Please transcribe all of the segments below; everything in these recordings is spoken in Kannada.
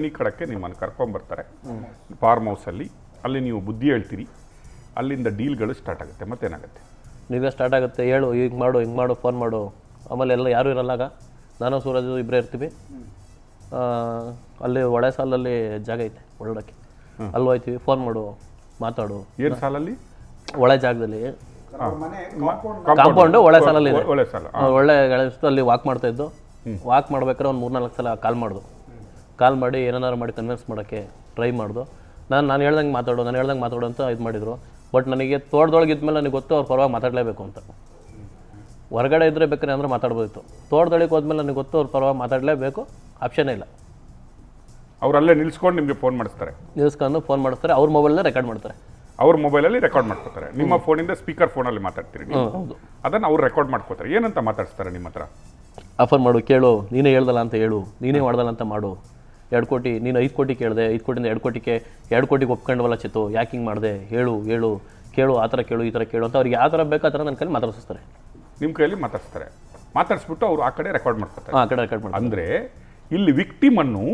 ಈ ಕಡಕ್ಕೆ ನಿಮ್ಮನ್ನು ಕರ್ಕೊಂಬರ್ತಾರೆ ಫಾರ್ಮ್ ಹೌಸಲ್ಲಿ. ಅಲ್ಲಿ ನೀವು ಬುದ್ಧಿ ಹೇಳ್ತೀರಿ, ಅಲ್ಲಿಂದ ಡೀಲ್ಗಳು ಸ್ಟಾರ್ಟ್ ಆಗುತ್ತೆ. ಮತ್ತೇನಾಗುತ್ತೆ? ನೀವೇ ಸ್ಟಾರ್ಟ್ ಆಗುತ್ತೆ, ಹೇಳು ಹಿಂಗೆ ಮಾಡು ಫೋನ್ ಮಾಡು. ಆಮೇಲೆ ಎಲ್ಲ ಯಾರೂ ಇರಲ್ಲಾಗ, ನಾನು ಸೂರಜು ಇಬ್ಬರೇ ಇರ್ತೀವಿ. ಅಲ್ಲಿ ಒಳೆ ಸಾಲಲ್ಲಿ ಜಾಗ ಐತೆ ಹೊರಡೋಕ್ಕೆ, ಅಲ್ಲಿ ಹೋಯ್ತೀವಿ. ಫೋನ್ ಮಾಡು, ಮಾತಾಡು. ಏನು ಸಾಲಲ್ಲಿ? ಒಳ್ಳೆ ಜಾಗದಲ್ಲಿ ಕಾಂಪೌಂಡು ಒಳ್ಳೆ ಸಾಲಲ್ಲಿ ಇದೆ. ಒಳ್ಳೆ ಅಲ್ಲಿ ವಾಕ್ ಮಾಡ್ತಾ ಇದ್ದು. ವಾಕ್ ಮಾಡ್ಬೇಕಾದ್ರೆ ಒಂದು 3-4 ಸಲ ಕಾಲ್ ಮಾಡಿ ಏನಾರು ಮಾಡಿ ಕನ್ವಿನ್ಸ್ ಮಾಡೋಕ್ಕೆ ಟ್ರೈ ಮಾಡ್ದು. ನಾನು ಹೇಳ್ದಂಗೆ ಮಾತಾಡು ಅಂತ ಇದು ಮಾಡಿದರು. ಬಟ್ ನನಗೆ ತೋಟದೊಳಗೆ ಇದ್ಮೇಲೆ ನನಗೆ ಗೊತ್ತು ಅವ್ರ ಪರವಾಗಿ ಮಾತಾಡಲೇಬೇಕು ಅಂತ. ಹೊರಗಡೆ ಇದ್ದರೆ ಬೇಕಾದ್ರೆ ಅಂದರೆ ಮಾತಾಡ್ಬೋದಿತ್ತು. ತೋಟದೊಳಗೆ ಹೋದ್ಮೇಲೆ ನನಗೆ ಗೊತ್ತು ಅವ್ರ ಪರವಾಗಿ ಮಾತಾಡಲೇಬೇಕು, ಆಪ್ಷನ್ನೇ ಇಲ್ಲ. ಅವರಲ್ಲೇ ನಿಲ್ಸ್ಕೊಂಡು ನಿಮಗೆ ಫೋನ್ ಮಾಡಿಸ್ತಾರೆ. ಅವ್ರ ಮೊಬೈಲಲ್ಲೇ ರೆಕಾರ್ಡ್ ಮಾಡ್ತಾರೆ. ಅವ್ರ ಮೊಬೈಲಲ್ಲಿ ರೆಕಾರ್ಡ್ ಮಾಡ್ಕೋತಾರೆ. ನಿಮ್ಮ ಫೋನಿಂದ ಸ್ಪೀಕರ್ ಫೋನಲ್ಲಿ ಮಾತಾಡ್ತೀರಿ ನೀವು. ಹೌದು. ಅದನ್ನು ಅವ್ರು ರೆಕಾರ್ಡ್ ಮಾಡ್ಕೋತಾರೆ. ಏನಂತ ಮಾತಾಡ್ತಾರೆ ನಿಮ್ಮ ಹತ್ರ? ಆಫರ್ ಮಾಡು, ಕೇಳು, ನೀನೇ ಹೇಳ್ದಲ್ಲ ಅಂತ ಹೇಳು, ನೀನೇ ಮಾಡ್ದಲ್ಲ ಅಂತ ಮಾಡು. 2 ಕೋಟಿ, ನೀನು 5 ಕೋಟಿ ಕೇಳಿದೆ, 5 ಕೋಟಿಯಿಂದ 2 ಕೋಟಿಗೆ ಒಪ್ಕೊಂಡವಲ್ಲ ಚಿತ್ತು, ಯಾಕೆ ಹಿಂಗೆ ಮಾಡಿದೆ, ಹೇಳು ಕೇಳು, ಆ ಥರ ಕೇಳು, ಈ ಥರ ಕೇಳು ಅಂತ ಅವ್ರಿಗೆ ಯಾವ ಥರ ಬೇಕು ಆ ಥರ ನನ್ನ ಕೈಲಿ ಮಾತಾಡಿಸ್ತಾರೆ. ನಿಮ್ಮ ಕೈಯಲ್ಲಿ ಮಾತಾಡಿಸ್ಬಿಟ್ಟು ಅವರು ಆ ಕಡೆ ರೆಕಾರ್ಡ್ ಮಾಡ್ತಾರೆ. ಆ ಕಡೆ ರೆಕಾರ್ಡ್ ಮಾಡ್ತಾರೆ. ಅಂದರೆ ಇಲ್ಲಿ ವಿಕ್ಟಿಮನ್ನು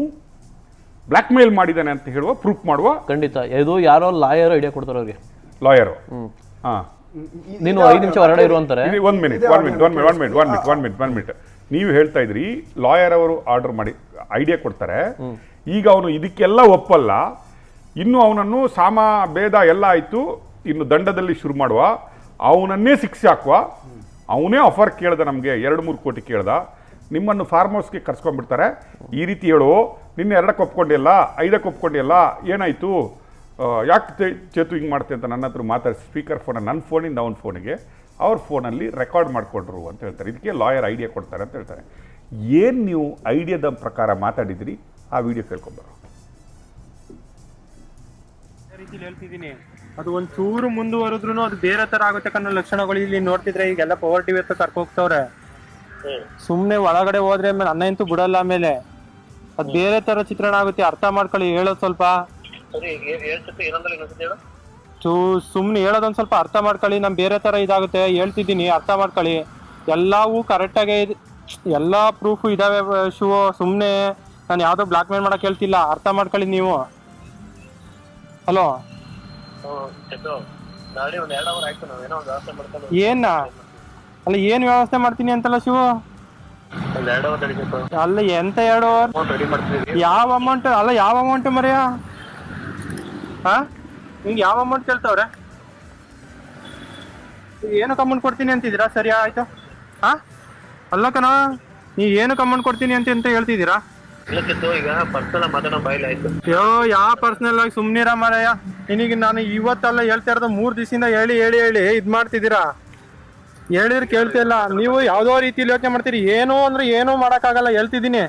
ಬ್ಲ್ಯಾಕ್ ಮೇಲ್ ಮಾಡಿದ್ದಾನೆ ಅಂತ ಹೇಳುವ ಪ್ರೂಫ್ ಮಾಡುವ. ಖಂಡಿತ. ಇದು ಯಾರೋ ಲಾಯರ್ ಐಡಿಯಾ ಕೊಡ್ತಾರೆ ಅವ್ರಿಗೆ. ಲಾಯರು ನೀನು 5 ನಿಮಿಷ ಹೊರಗಡೆ ಇರು ಅಂತಾರೆ. One minute. ನೀವು ಹೇಳ್ತಾ ಇದ್ರಿ ಲಾಯರ್ ಅವರು ಆರ್ಡರ್ ಮಾಡಿ ಐಡಿಯಾ ಕೊಡ್ತಾರೆ. ಈಗ ಅವನು ಇದಕ್ಕೆಲ್ಲ ಒಪ್ಪಲ್ಲ, ಇನ್ನು ಅವನನ್ನು ಸಾಮ ಭೇದ ಎಲ್ಲ ಆಯಿತು, ಇನ್ನು ದಂಡದಲ್ಲಿ ಶುರು ಮಾಡುವ, ಅವನನ್ನೇ ಶಿಕ್ಷೆ ಹಾಕುವ. ಅವನೇ ಆಫರ್ ಕೇಳ್ದ, ನಮಗೆ 2-3 ಕೋಟಿ ಕೇಳ್ದ. ನಿಮ್ಮನ್ನು ಫಾರ್ಮ್ ಹೌಸ್ಗೆ ಕರ್ಸ್ಕೊಂಡ್ಬಿಡ್ತಾರೆ. ಈ ರೀತಿ ಹೇಳು, ನಿನ್ನೆ 2ಕ್ಕೆ ಒಪ್ಕೊಂಡಿಲ್ಲ, 5ಕ್ಕೆ ಒಪ್ಕೊಂಡಿಲ್ಲ, ಏನಾಯಿತು, ಯಾಕೆ ಚೇತು ಹಿಂಗೆ ಮಾಡ್ತೆ ಅಂತ ನನ್ನ ಹತ್ರ ಮಾತಾಡಿ ಸ್ಪೀಕರ್ ಫೋನಲ್ಲಿ, ನನ್ನ ಫೋನಿಂದ ಅವನ ಫೋನಿಗೆ, ಅವ್ರ ಫೋನಲ್ಲಿ ರೆಕಾರ್ಡ್ ಮಾಡಿಕೊಂಡ್ರು ಅಂತ ಹೇಳ್ತಾರೆ. ಇದಕ್ಕೆ ಲಾಯರ್ ಐಡಿಯಾ ಕೊಡ್ತಾರೆ ಅಂತ ಹೇಳ್ತಾರೆ. ಏನು ನೀವು ಐಡಿಯಾದ ಪ್ರಕಾರ ಮಾತಾಡಿದಿರಿ ಆ ವಿಡಿಯೋ ಕೇಳ್ಕೊಂಬರೋ. ರೀತಿಲಿ ಹೇಳ್ತಿದ್ದೀನಿ, ಅದು ಒಂಚೂರು ಮುಂದುವರೆದ್ರು ಅದು ಬೇರೆ ತರ ಆಗುತ್ತೆ ಕನ್ನೋ ಲಕ್ಷಣಗಳು ಇಲ್ಲಿ ನೋಡ್ತಿದ್ರೆ. ಈಗೆಲ್ಲ ಪವರ್ ಟಿವಿ ಹತ್ರ ಕರ್ಕೋಗ್ತವ್ರೆ. ಸುಮ್ನೆ ಒಳಗಡೆ ಹೋದ್ರೆ ಆಮೇಲೆ ಅನ್ನ ಅಂತೂ ಬಿಡಲ್ಲ. ಆಮೇಲೆ ಅದ್ ಬೇರೆ ತರ ಚಿತ್ರಣ ಆಗುತ್ತೆ. ಅರ್ಥ ಮಾಡ್ಕೊಳ್ಳಿ, ಹೇಳೋದು ಸ್ವಲ್ಪ ಸುಮ್ನೆ ಹೇಳೋದೊಂದ್ ಸ್ವಲ್ಪ ಅರ್ಥ ಮಾಡ್ಕೊಳ್ಳಿ. ನಮ್ ಬೇರೆ ತರ ಇದಾಗುತ್ತೆ, ಹೇಳ್ತಿದ್ದೀನಿ, ಅರ್ಥ ಮಾಡ್ಕೊಳ್ಳಿ. ಎಲ್ಲವೂ ಕರೆಕ್ಟಾಗಿ ಎಲ್ಲಾ ಪ್ರೂಫ್ ಇದಾವೆ ಶಿವ. ಸುಮ್ನೆ ನಾನು ಯಾವ್ದೋ ಬ್ಲಾಕ್ ಮೇಲ್ ಮಾಡಕ್ ಹೇಳ್ತಿಲ್ಲ, ಅರ್ಥ ಮಾಡ್ಕೊಳ್ಳಿ ನೀವು. ಹಲೋ, ಏನ ಅಲ್ಲ, ಏನ್ ವ್ಯವಸ್ಥೆ ಮಾಡ್ತೀನಿ ಅಂತಲ್ಲ ಶಿವು? ಅಲ್ಲ ಎಂತ 2 ಅವರ್? ಯಾವ ಅಮೌಂಟ್ ಅಲ್ಲ, ಯಾವ ಅಮೌಂಟ್ ಮರ್ಯ? ನಿಂಗೆ ಯಾವ ಅಮೌಂಟ್ ಕೇಳ್ತಾವ್ರೆ? ಏನಕ್ಕೆ ಅಮೌಂಟ್ ಕೊಡ್ತೀನಿ ಅಂತಿದ್ದೀರಾ? ಸರಿ ಆಯ್ತು. ಅಲ್ಲ ಕಣ, ನೀ ಏನಕ್ಕೆ ಅಮೌಂಟ್ ಕೊಡ್ತೀನಿ ಅಂತ ಹೇಳ್ತಿದ್ದೀರಾ? ಯಾವ ಪರ್ಸನಲ್ ಆಗಿ ಸುಮ್ನಿರ ಮಾರಾಯ. ನಿನಗೆ ನಾನು ಇವತ್ತಲ್ಲ ಹೇಳ್ತಾ ಇರೋದು, 3 ದಿವಸದಿಂದ ಹೇಳಿ ಇದ್ ಮಾಡ್ತಿದ್ದೀರಾ. ಹೇಳಿದ್ರೆ ಕೇಳ್ತಿಲ್ಲ ನೀವು. ಯಾವ್ದೋ ರೀತಿಯಲ್ಲಿ ಯೋಚನೆ ಮಾಡ್ತೀರಿ. ಏನೋ ಅಂದ್ರೆ ಏನೂ ಮಾಡಕ್ಕಾಗಲ್ಲ, ಹೇಳ್ತಿದ್ದೀನಿ.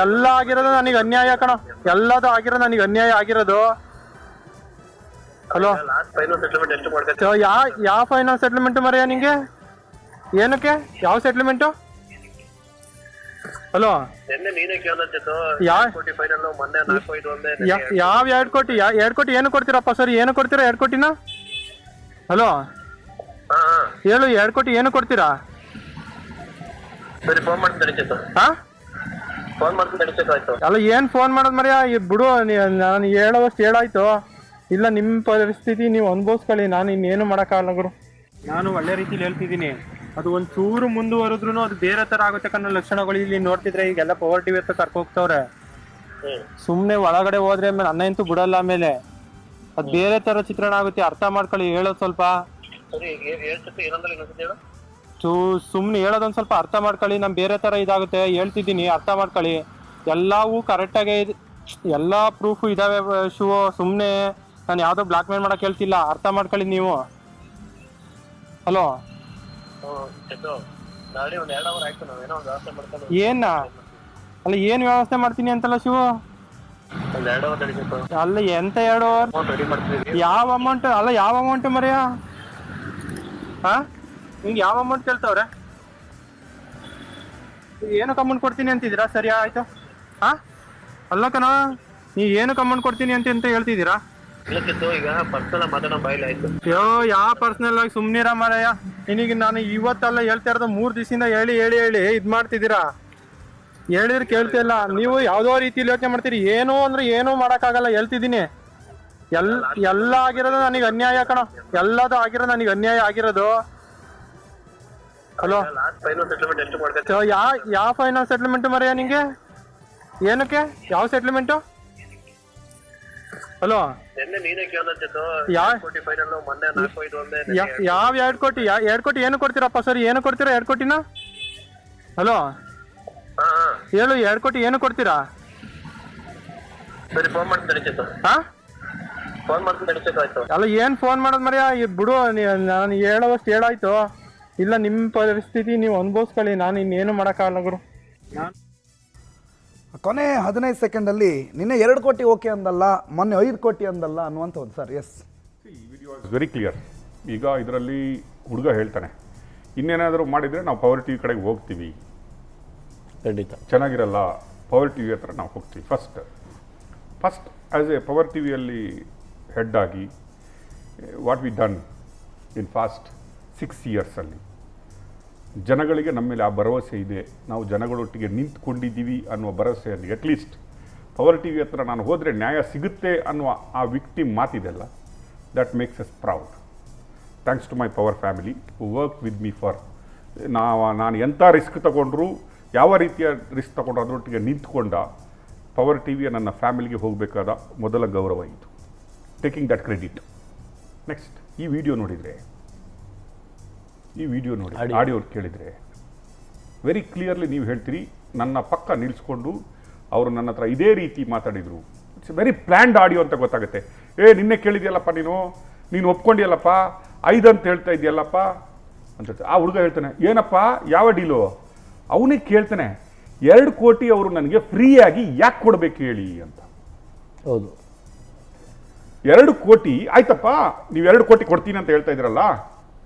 ಎಲ್ಲ ಆಗಿರೋದು ನನಗೆ ಅನ್ಯಾಯ ಕಣ. ಎಲ್ಲದೂ ಆಗಿರೋದು ನನಗೆ ಅನ್ಯಾಯ ಆಗಿರೋದು. ಹಲೋ, ಯಾವ ಫೈನಲ್ ಸೆಟ್ಲ್ಮೆಂಟ್ ಮರೆಯ ನಿಂಗೆ? ಏನಕ್ಕೆ? ಯಾವ ಸೆಟ್ಲ್ಮೆಂಟು? ಹಲೋ, ಯಾವ 2 ಕೋಟಿ? 2 ಕೋಟಿ ಏನು ಕೊಡ್ತೀರಪ್ಪ? ಸರಿ, ಏನು ಕೊಡ್ತೀರಾ 2 ಕೋಟಿನ? ಹಲೋ ಹೇಳು, 2 ಕೋಟಿ ಏನು ಕೊಡ್ತೀರಾ? ಅಲ್ಲ, ಏನ್ ಫೋನ್ ಮಾಡೋದು ಮರ್ಯಾ? ಬಿಡು, ನಾನು ಹೇಳೋವಷ್ಟು ಹೇಳಾಯ್ತು. ಇಲ್ಲ, ನಿಮ್ಮ ಪರಿಸ್ಥಿತಿ ನೀವು ಅನುಭವಿಸ್ಕೊಳ್ಳಿ, ನಾನು ಇನ್ನೇನು ಮಾಡೋಕ್ಕಾಗಲ್ಲ ಗುರು. ನಾನು ಒಳ್ಳೆ ರೀತಿಲಿ ಹೇಳ್ತಿದ್ದೀನಿ, ಅದು ಒಂಚೂರು ಮುಂದುವರೆದ್ರು ಅದು ಬೇರೆ ತರ ಆಗುತ್ತೆ ಕನ್ನೋ ಲಕ್ಷಣಗಳು ಇಲ್ಲಿ ನೋಡ್ತಿದ್ರೆ. ಈಗೆಲ್ಲ ಪವರ್ ಟಿವಿ ಹತ್ರ ಕರ್ಕೋಗ್ತವ್ರೆ. ಸುಮ್ನೆ ಒಳಗಡೆ ಹೋದ್ರೆ ಆಮೇಲೆ ಅನ್ನ ಅಂತೂ ಬಿಡಲ್ಲ. ಆಮೇಲೆ ಅದ್ ಬೇರೆ ತರ ಚಿತ್ರಣ ಆಗುತ್ತೆ, ಅರ್ಥ ಮಾಡ್ಕೊಳ್ಳಿ, ಹೇಳೋದು ಸ್ವಲ್ಪ. ಸುಮ್ನೆ ಹೇಳೋದೊಂದ್ ಸ್ವಲ್ಪ ಅರ್ಥ ಮಾಡ್ಕೊಳ್ಳಿ. ನಮ್ ಬೇರೆ ತರ ಇದಾಗುತ್ತೆ, ಹೇಳ್ತಿದ್ದೀನಿ, ಅರ್ಥ ಮಾಡ್ಕೊಳ್ಳಿ. ಎಲ್ಲವೂ ಕರೆಕ್ಟಾಗಿ ಎಲ್ಲಾ ಪ್ರೂಫ್ ಇದಾವೆ ಶಿವ. ಸುಮ್ನೆ ನಾನು ಯಾವ್ದೋ ಬ್ಲಾಕ್ ಮೇಲ್ ಮಾಡಕ್ ಹೇಳ್ತಿಲ್ಲ, ಅರ್ಥ ಮಾಡ್ಕೊಳ್ಳಿ ನೀವು. ಹಲೋ, ಏನ ಅಲ್ಲ, ಏನ್ ವ್ಯವಸ್ಥೆ ಮಾಡ್ತೀನಿ ಅಂತಲ್ಲ ಶಿವ? ಅಲ್ಲ ಎಂತ 2 ಅವರ್? ಯಾವ ಅಮೌಂಟ್ ಅಲ್ಲ, ಯಾವ ಅಮೌಂಟ್ ಮರ್ಯ? ನಿಂಗೆ ಯಾವ ಅಮೌಂಟ್ ಕೇಳ್ತಾವ್ರೆ? ಏನಕ್ಕೆ ಅಮೌಂಟ್ ಕೊಡ್ತೀನಿ ಅಂತಿದ್ದೀರಾ? ಸರಿ ಆಯ್ತು. ಅಲ್ಲ ಕಣ, ನೀ ಏನಕ್ಕೆ ಅಮೌಂಟ್ ಕೊಡ್ತೀನಿ ಅಂತ ಹೇಳ್ತಿದ್ದೀರಾ? ಯಾವ ಪರ್ಸನಲ್ ಆಗಿ ಸುಮ್ನಿರ ಮಾರಾಯ. ನಿನಗೆ ನಾನು ಇವತ್ತಲ್ಲ ಹೇಳ್ತಾ ಇರೋದು, 3 ದಿವಸದಿಂದ ಹೇಳಿ ಇದ್ ಮಾಡ್ತಿದ್ದೀರಾ. ಹೇಳಿದ್ರೆ ಕೇಳ್ತಿಲ್ಲ. ನೀವು ಯಾವ್ದೋ ರೀತಿಲಿ ಯೋಚನೆ ಮಾಡ್ತೀರಿ. ಏನು ಅಂದ್ರೆ ಏನೂ ಮಾಡಕ್ಕಾಗಲ್ಲ, ಹೇಳ್ತಿದ್ದೀನಿ. ಎಲ್ಲ ಆಗಿರೋದು ನನಗೆ ಅನ್ಯಾಯ ಕಣ. ಎಲ್ಲದು ಆಗಿರೋದು ನನಗೆ ಅನ್ಯಾಯ ಆಗಿರೋದು. ಹಲೋ, ಯಾವ ಫೈನಲ್ ಸೆಟ್ಲ್ಮೆಂಟ್ ಮರೆಯ ನಿಂಗೆ? ಏನಕ್ಕೆ? ಯಾವ ಸೆಟ್ಲ್ಮೆಂಟು? ಹಲೋ, ಯಾವ 2 ಕೋಟಿ? 2 ಕೋಟಿ ಏನು ಕೊಡ್ತೀರಪ್ಪ ಸರ್? ಏನು ಕೊಡ್ತೀರಾ 2 ಕೋಟಿನ? ಹಲೋ ಹೇಳು, 2 ಕೋಟಿ ಏನು ಕೊಡ್ತೀರಾ? ಅಲ್ಲ, ಏನ್ ಫೋನ್ ಮಾಡೋದು ಮರ್ಯಾ? ಬಿಡು, ನಾನು ಹೇಳೋವಷ್ಟು ಹೇಳಾಯ್ತು. ಇಲ್ಲ, ನಿಮ್ಮ ಪರಿಸ್ಥಿತಿ ನೀವು ಅನುಭವಿಸ್ಕೊಳ್ಳಿ. ನಾನು ಇನ್ನೇನು ಮಾಡೋಕ್ಕಾಗಲ್ಲ ಗುರು. ಕೊನೆ 15 ಸೆಕೆಂಡಲ್ಲಿ ನಿನ್ನೆ 2 ಕೋಟಿ ಓಕೆ ಅಂದಲ್ಲ, ಮೊನ್ನೆ 5 ಕೋಟಿ ಅಂದಲ್ಲ ಅನ್ನುವಂಥದ್ದು ಸರ್. ಎಸ್, ಈ ವಿಡಿಯೋ ಇಸ್ ವೆರಿ ಕ್ಲಿಯರ್. ಈಗ ಇದರಲ್ಲಿ ಹುಡುಗ ಹೇಳ್ತಾನೆ, ಇನ್ನೇನಾದರೂ ಮಾಡಿದರೆ ನಾವು ಪವರ್ ಟಿವಿ ಕಡೆಗೆ ಹೋಗ್ತೀವಿ, ಖಂಡಿತ ಚೆನ್ನಾಗಿರಲ್ಲ, ಪವರ್ ಟಿವಿ ಹತ್ರ ನಾವು ಹೋಗ್ತೀವಿ. ಫಸ್ಟ್ ಆ್ಯಸ್ ಎ ಪವರ್ ಟಿವಿಯಲ್ಲಿ ಹೆಡ್ ಆಗಿ what we done in fast 6 ಇಯರ್ಸಲ್ಲಿ ಜನಗಳಿಗೆ ನಮ್ಮ ಮೇಲೆ ಆ ಭರವಸೆ ಇದೆ, ನಾವು ಜನಗಳೊಟ್ಟಿಗೆ ನಿಂತ್ಕೊಂಡಿದ್ದೀವಿ ಅನ್ನುವ ಭರವಸೆಯಲ್ಲಿ ಅಟ್ಲೀಸ್ಟ್ ಪವರ್ ಟಿವಿ ಹತ್ರ ನಾನು ಹೋದರೆ ನ್ಯಾಯ ಸಿಗುತ್ತೆ ಅನ್ನುವ ಆ ವಿಕ್ಟಿಮ್ ಮಾತಿದೆಲ್ಲ, that makes us proud. Thanks to my power family who work with me for. ನಾನು ಎಂಥ ರಿಸ್ಕ್ ತಗೊಂಡ್ರು, ಯಾವ ರೀತಿಯ ರಿಸ್ಕ್ ತಗೊಂಡ್ರು ಅದರೊಟ್ಟಿಗೆ ನಿಂತ್ಕೊಂಡ ಪವರ್ ಟಿವಿಯ ನನ್ನ ಫ್ಯಾಮಿಲಿಗೆ ಹೋಗಬೇಕಾದ ಮೊದಲ ಗೌರವ ಇದು. Taking that credit. ನೆಕ್ಸ್ಟ್, ಈ ವಿಡಿಯೋ ನೋಡಿ, ಆಡಿಯೋ ಕೇಳಿದರೆ ವೆರಿ ಕ್ಲಿಯರ್ಲಿ ನೀವು ಹೇಳ್ತೀರಿ, ನನ್ನ ಪಕ್ಕ ನಿಲ್ಲಿಸ್ಕೊಂಡು ಅವರು ನನ್ನ ಹತ್ರ ಇದೇ ರೀತಿ ಮಾತಾಡಿದರು. ಇಟ್ಸ್ ವೆರಿ ಪ್ಲ್ಯಾಂಡ್ ಆಡಿಯೋ ಅಂತ ಗೊತ್ತಾಗುತ್ತೆ. ನಿನ್ನೆ ಕೇಳಿದ್ಯಲ್ಲಪ್ಪ, ನೀನು ಒಪ್ಕೊಂಡಿಯಲ್ಲಪ್ಪ, 5 ಅಂತ ಹೇಳ್ತಾ ಇದೆಯಲ್ಲಪ್ಪ ಅಂತ. ಆ ಹುಡುಗ ಹೇಳ್ತಾನೆ, ಏನಪ್ಪ ಯಾವ ಡೀಲು? ಅವನೇ ಕೇಳ್ತಾನೆ, 2 ಕೋಟಿ ಅವರು ನನಗೆ ಫ್ರೀಯಾಗಿ ಯಾಕೆ ಕೊಡಬೇಕು ಹೇಳಿ ಅಂತ. ಹೌದು, 2 ಕೋಟಿ ಆಯ್ತಪ್ಪ, ನೀವು 2 ಕೋಟಿ ಕೊಡ್ತೀನಿ ಅಂತ ಹೇಳ್ತಾ ಇದ್ದೀರಲ್ಲ,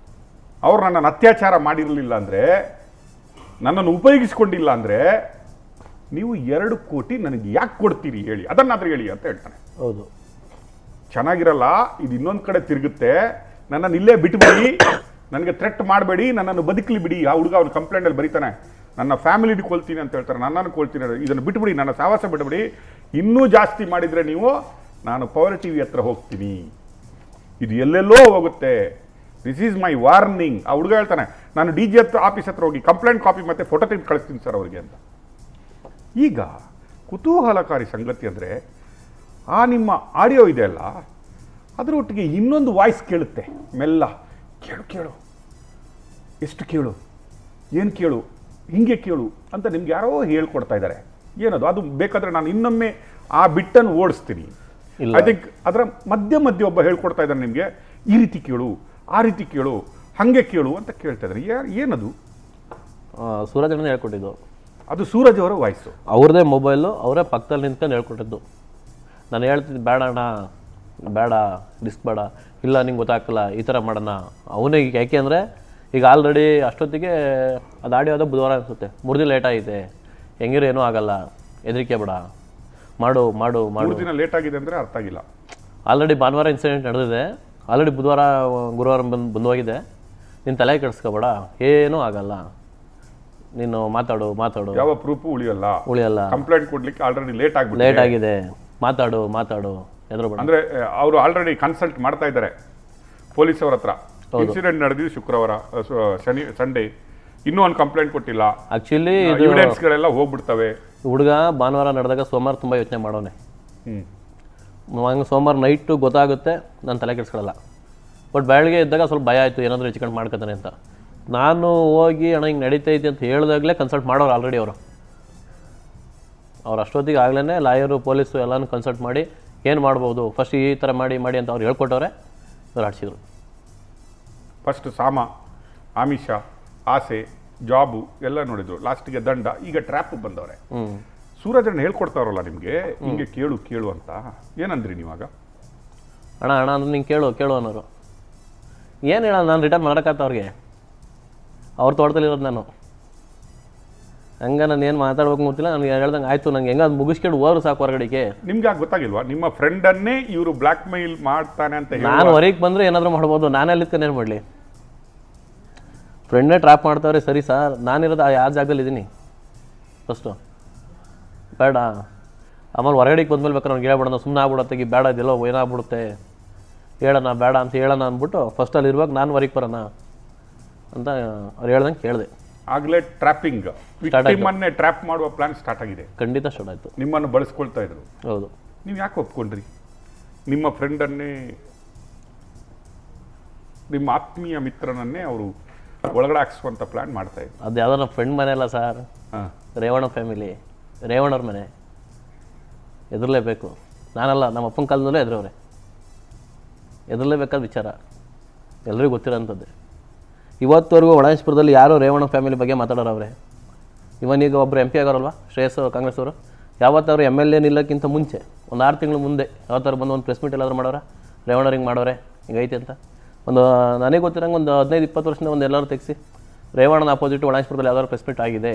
ಅವ್ರು ನನ್ನನ್ನು ಅತ್ಯಾಚಾರ ಮಾಡಿರಲಿಲ್ಲ ಅಂದರೆ, ನನ್ನನ್ನು ಉಪಯೋಗಿಸ್ಕೊಂಡಿಲ್ಲ ಅಂದರೆ, ನೀವು 2 ಕೋಟಿ ನನಗೆ ಯಾಕೆ ಕೊಡ್ತೀರಿ ಹೇಳಿ, ಅದನ್ನಾದ್ರೂ ಹೇಳಿ ಅಂತ ಹೇಳ್ತಾನೆ. ಹೌದು, ಚೆನ್ನಾಗಿರಲ್ಲ, ಇದು ಇನ್ನೊಂದು ಕಡೆ ತಿರುಗುತ್ತೆ, ನನ್ನನ್ನು ಇಲ್ಲೇ ಬಿಟ್ಬಿಡಿ, ನನಗೆ ಥ್ರೆಟ್ ಮಾಡಬೇಡಿ, ನನ್ನನ್ನು ಬದುಕಲಿ ಬಿಡಿ. ಆ ಹುಡುಗ ಅವ್ನು ಕಂಪ್ಲೇಂಟಲ್ಲಿ ಬರೀತಾನೆ, ನನ್ನ ಫ್ಯಾಮಿಲಿ ಕೊಲ್ತೀನಿ ಅಂತ ಹೇಳ್ತಾರೆ, ನನ್ನನ್ನು ಕೊಲ್ತೀನಿ, ಇದನ್ನು ಬಿಟ್ಬಿಡಿ, ನನ್ನ ಸಾವಾಸ ಬಿಟ್ಬಿಡಿ, ಇನ್ನೂ ಜಾಸ್ತಿ ಮಾಡಿದರೆ ನೀವು, ನಾನು ಪವರ್ ಟಿವಿ ಹತ್ರ ಹೋಗ್ತೀನಿ, ಇದು ಎಲ್ಲೆಲ್ಲೋ ಹೋಗುತ್ತೆ, ದಿಸ್ ಈಸ್ ಮೈ ವಾರ್ನಿಂಗ್. ಆ ಹುಡುಗ ಹೇಳ್ತಾನೆ, ನಾನು ಡಿ ಜಿ ಆಫೀಸ್ ಹತ್ರ ಹೋಗಿ ಕಂಪ್ಲೇಂಟ್ ಕಾಪಿ ಮತ್ತು ಫೋಟೋ ತೆಗೆದು ಕಳಿಸ್ತೀನಿ ಸರ್ ಅವ್ರಿಗೆ ಅಂತ. ಈಗ ಕುತೂಹಲಕಾರಿ ಸಂಗತಿ ಅಂದರೆ, ಆ ನಿಮ್ಮ ಆಡಿಯೋ ಇದೆಯಲ್ಲ, ಅದರೊಟ್ಟಿಗೆ ಇನ್ನೊಂದು ವಾಯ್ಸ್ ಕೇಳುತ್ತೆ ಮೆಲ್ಲ, ಕೇಳು, ಎಷ್ಟು ಕೇಳು, ಏನು ಕೇಳು, ಹಿಂಗೆ ಕೇಳು ಅಂತ ನಿಮ್ಗೆ ಯಾರೋ ಹೇಳ್ಕೊಡ್ತಾ ಇದ್ದಾರೆ. ಏನದು? ಅದು ಬೇಕಾದರೆ ನಾನು ಇನ್ನೊಮ್ಮೆ ಆ ಬಿಟ್ಟನ್ನು ಓಡಿಸ್ತೀನಿ. ಐ ಥಿಂಕ್ ಅದರ ಮಧ್ಯೆ ಒಬ್ಬ ಹೇಳ್ಕೊಡ್ತಾ ಇದ್ದಾನೆ ನಿಮಗೆ, ಈ ರೀತಿ ಕೇಳು, ಆ ರೀತಿ ಕೇಳು, ಹಾಗೆ ಕೇಳು ಅಂತ ಕೇಳ್ತಾ ಇದ್ದಾರೆ. ಏನದು? ಸೂರಜ್ ಅಣ್ಣ ಹೇಳ್ಕೊಟ್ಟಿದ್ದು. ಅದು ಸೂರಜ್ ಅವರ ವಾಯ್ಸು, ಅವ್ರದ್ದೇ ಮೊಬೈಲು, ಅವರೇ ಪಕ್ಕದಲ್ಲಿ ನಿಂತ್ಕೊಂಡು ಹೇಳ್ಕೊಟ್ಟಿದ್ದು. ನಾನು ಹೇಳ್ತಿದ್ದೆ, ಬೇಡ ಅಣ್ಣ, ಬೇಡ, ರಿಸ್ಕ್ ಬೇಡ, ಇಲ್ಲ ನಿಂಗೆ ಗೊತ್ತಾಗಲ್ಲ, ಈ ಥರ ಮಾಡೋಣ. ಅವನಿಗೆ ಯಾಕೆ ಅಂದರೆ, ಈಗ ಆಲ್ರೆಡಿ ಅಷ್ಟೊತ್ತಿಗೆ ಅದು ಆಡಿಯೋದ ಬುಧವಾರ ಅನಿಸುತ್ತೆ, 3 ದಿನ ಲೇಟ್ ಆಗಿದೆ, ಹೆಂಗಿರೋ ಏನೂ ಆಗಲ್ಲ, ಹೆದರಿಕೆ ಬೇಡ, ಮಾಡು. 3 ದಿನ ಲೇಟ್ ಆಗಿದೆ ಅಂದರೆ ಅರ್ಥ ಆಗಿಲ್ಲ. ಆಲ್ರೆಡಿ ಭಾನುವಾರ ಇನ್ಸಿಡೆಂಟ್ ನಡೆದಿದೆ, ಆಲ್ರೆಡಿ ಬುಧವಾರ ಗುರುವಾರ ಬಂದು ಹೋಗಿದೆ, ನೀನು ತಲೆ ಕೆಡಿಸ್ಕೋಬೇಡ, ಏನೂ ಆಗಲ್ಲ, ನೀನು ಮಾತಾಡು. ಯಾವ ಪ್ರೂಫು ಉಳಿಯಲ್ಲ. ಕಂಪ್ಲೇಂಟ್ ಕೊಡ್ಲಿಕ್ಕೆ ಆಲ್ರೆಡಿ ಲೇಟ್ ಆಗಿದೆ, ಮಾತಾಡು, ಹೆದರಬೇಡ. ಅಂದರೆ ಅವರು ಆಲ್ರೆಡಿ ಕನ್ಸಲ್ಟ್ ಮಾಡ್ತಾ ಇದ್ದಾರೆ ಪೊಲೀಸ್ ಅವ್ರ ಹತ್ರ. ಇನ್ಸಿಡೆಂಟ್ ನಡೆದಿದ್ದು ಶುಕ್ರವಾರ, ಸಂಡೇ, ಇನ್ನೂ ಒಂದು ಕಂಪ್ಲೇಂಟ್ ಕೊಟ್ಟಿಲ್ಲ. ಆಕ್ಚುಲಿ ಎವಿಡೆನ್ಸ್ಗಳೆಲ್ಲ ಹೋಗ್ಬಿಡ್ತವೆ. ಹುಡುಗ ಭಾನುವಾರ ನಡೆದಾಗ ಸೋಮವಾರ ತುಂಬ ಯೋಚನೆ ಮಾಡೋನೆ. ಸೋಮವಾರ ನೈಟು ಗೊತ್ತಾಗುತ್ತೆ, ನಾನು ತಲೆ ಕೆಡಿಸ್ಕೊಳ್ಳಲ್ಲ. ಬಟ್ ಬೆಳಗ್ಗೆ ಇದ್ದಾಗ ಸ್ವಲ್ಪ ಭಯ ಆಯಿತು, ಏನಾದರೂ ಹೆಚ್ಚು ಕಡಿಮೆ ಮಾಡ್ಕೊತಾನೆ ಅಂತ. ನಾನು ಹೋಗಿ ಅಣ್ಣ ಹಿಂಗೆ ನಡೀತೈತಿ ಅಂತ ಹೇಳಿದಾಗಲೇ ಕನ್ಸಲ್ಟ್ ಮಾಡೋರು ಆಲ್ರೆಡಿ ಅವ್ರು ಅಷ್ಟೊತ್ತಿಗೆ ಆಗಲೇ ಲಾಯರು, ಪೊಲೀಸು ಎಲ್ಲನೂ ಕನ್ಸಲ್ಟ್ ಮಾಡಿ ಏನು ಮಾಡ್ಬೋದು, ಫಸ್ಟ್ ಈ ಥರ ಮಾಡಿ ಅಂತ ಅವ್ರು ಹೇಳ್ಕೊಟ್ಟವ್ರೆ, ಅವ್ರು ಆಡಿಸಿದ್ರು. ಫಸ್ಟ್ ಸಾಮ, ಆಮಿಷ, ಆಸೆ, ಜಾಬು ಎಲ್ಲ ನೋಡಿದ್ರು, ಲಾಸ್ಟಿಗೆ ದಂಡ, ಈಗ ಟ್ರ್ಯಾಪ್ ಬಂದವ್ರೆ. ಸೂರಜಣ್ಣ ಹೇಳ್ಕೊಡ್ತಾರಲ್ಲ ನಿಮಗೆ, ಹಿಂಗೆ ಕೇಳು ಅಂತ ಏನಂದ್ರಿ ನೀವಾಗ? ಅಣ್ಣ ಅಂದ್ರೆ ನಿಂಗೆ ಕೇಳು ಅನ್ನೋರು. ಏನು ಹೇಳ, ನಾನು ರಿಟರ್ನ್ ಮಾಡೋಕ್ಕಾಗ್ತ ಅವ್ರಿಗೆ, ಅವ್ರ ತೋಟದಲ್ಲಿರೋದು ನಾನು. ಹಂಗೆ ನಾನು ಏನು ಮಾತಾಡ್ಬೇಕು ಗೊತ್ತಿಲ್ಲ, ನನಗೆ ಹೇಳ್ದಂಗೆ ಆಯಿತು, ನಂಗೆ ಹೆಂಗೆ ಅದು ಮುಗಿಸ್ಕೊಂಡು ಹೋದ್ರು ಸಾಕು ಹೊರಗಡೆಗೆ. ನಿಮ್ಗೆ ಗೊತ್ತಾಗಿಲ್ವಾ ನಿಮ್ಮ ಫ್ರೆಂಡನ್ನೇ ಇವರು ಬ್ಲ್ಯಾಕ್ ಮೇಲ್ ಮಾಡ್ತಾನೆ ಅಂತ? ನಾನು ಹೊರಗೆ ಬಂದರೆ ಏನಾದರೂ ಮಾಡ್ಬೋದು, ನಾನೇ ಅಲ್ಲಿದ್ಕೊಂಡು ಏನು ಮಾಡಲಿ? ಫ್ರೆಂಡೇ ಟ್ರ್ಯಾಪ್ ಮಾಡ್ತಾವ್ರೆ, ಸರಿ ಸರ್, ನಾನಿರೋದು ಯಾವ ಜಾಗದಲ್ಲಿ ಇದ್ದೀನಿ ಫಸ್ಟು. ಬೇಡ. ಆಮೇಲೆ ಹೊರಗಡೆಗೆ ಬಂದ್ಮೇಲೆ ಬೇಕಾದ್ರೆ ಅವ್ನಿಗೆ ಹೇಳ್ಬಿಡೋಣ, ಸುಮ್ಮನೆ ಆಗ್ಬಿಡತ್ತೆ, ಬೇಡ ಇದೆಲ್ಲೋ ಏನಾಗ್ಬಿಡುತ್ತೆ, ಹೇಳೋಣ ಬೇಡ ಅಂತ ಹೇಳೋಣ ಅಂದ್ಬಿಟ್ಟು ಫಸ್ಟಲ್ಲಿ ಇರುವಾಗ ನಾನು ಹೊರಗೆ ಬರೋಣ ಅಂತ ಅವ್ರು ಹೇಳ್ದಂಗೆ ಕೇಳಿದೆ. ಆಗಲೇ ಟ್ರ್ಯಾಪಿಂಗ್, ವಿಕ್ಟಿಮನ್ನೇ ಟ್ರ್ಯಾಪ್ ಮಾಡುವ ಪ್ಲಾನ್ ಸ್ಟಾರ್ಟ್ ಆಗಿದೆ. ಖಂಡಿತ ಸ್ಟಾರ್ಟ್ ಆಯಿತು. ನಿಮ್ಮನ್ನು ಬಳಸ್ಕೊಳ್ತಾ ಇದ್ರು. ಹೌದು. ನೀವು ಯಾಕೆ ಒಪ್ಕೊಂಡ್ರಿ? ನಿಮ್ಮ ಫ್ರೆಂಡನ್ನೇ, ನಿಮ್ಮ ಆತ್ಮೀಯ ಮಿತ್ರನನ್ನೇ ಅವರು ಒಳಗಡೆ ಹಾಕ್ಸುವಂಥ ಪ್ಲಾನ್ ಮಾಡ್ತಾ ಇದ್ರು. ಅದು ಯಾವುದೋ ನಮ್ಮ ಫ್ರೆಂಡ್ ಮನೆ ಅಲ್ಲ ಸರ್, ರೇವಣ್ಣ ಫ್ಯಾಮಿಲಿ, ರೇವಣ್ಣವ್ರ ಮನೆ, ಎದುರಲೇಬೇಕು. ನಾನಲ್ಲ, ನಮ್ಮ ಅಪ್ಪನ ಕಾಲದಲ್ಲೇ ಎದುರವ್ರೆ, ಎದುರಲೇಬೇಕಾದ ವಿಚಾರ, ಎಲ್ರಿಗೂ ಗೊತ್ತಿರೋಂಥದ್ದೇ. ಇವತ್ತವರೆಗೂ ಒಳಾಂಶಪುರದಲ್ಲಿ ಯಾರು ರೇವಣ್ಣ ಫ್ಯಾಮಿಲಿ ಬಗ್ಗೆ ಮಾತಾಡೋರವ್ರೆ. ಇವನೀಗ ಒಬ್ಬರು MP ಆಗೋರಲ್ವ, ಶ್ರೇಯಸ್ ಕಾಂಗ್ರೆಸ್ ಅವರು, ಯಾವತ್ತವರು MLA ನಿಲ್ಲಕ್ಕಿಂತ ಮುಂಚೆ ಒಂದು 6 ತಿಂಗಳು ಮುಂದೆ ಯಾವತ್ತಾರು ಬಂದು ಒಂದು ಪ್ರೆಸ್ ಮೀಟ್ ಎಲ್ಲಾದ್ರೂ ಮಾಡೋರ, ರೇವಣ್ಣ ಹಿಂಗೆ ಮಾಡೋರೆ ಹಿಂಗೈತೆ ಅಂತ. ಒಂದು ನನಗೆ ಗೊತ್ತಿರೋಂಗೆ ಒಂದು 15-20 ವರ್ಷದಿಂದ ಒಂದು ಎಲ್ಲರೂ ತೆಗಿಸಿ ರೇವಣ್ಣನ ಅಪೋಸಿಟ್ ಒಳಾಂಶಪುರದಲ್ಲಿ ಯಾವ್ದಾದ್ರು ಪ್ರೆಸ್ ಮೀಟ್ ಆಗಿದೆ,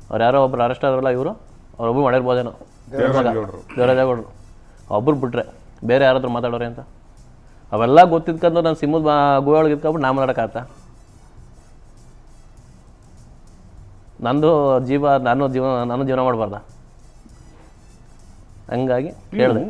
ಅವ್ರು ಯಾರೋ ಒಬ್ರು ಅರೆಸ್ಟ್ ಆದ್ರಲ್ಲ, ಇವರು ಅವ್ರೊಬ್ಬರು ಮಾಡಿರ್ಬೋದೇನೋ, ದೇವರಾಜೇಗೌಡರು ಒಬ್ಬರು ಬಿಟ್ರೆ ಬೇರೆ ಯಾರಾದ್ರೂ ಮಾತಾಡೋರೆ ಅಂತ. ಅವೆಲ್ಲ ಗೊತ್ತಿದ್ಕೊಂಡು ನಾನು ಸಿಮ್ಮದ ಗುಹೆಯೊಳಗೆ ಇದ್ಕೊಬಿಟ್ಟು ನಾ ಮಾತಾಡೋಕ್ಕಾಗತ್ತಾ? ನಂದು ನಾನು ಜೀವನ ಮಾಡಬಾರ್ದ? ಹಂಗಾಗಿ ಹೇಳಿದೆ.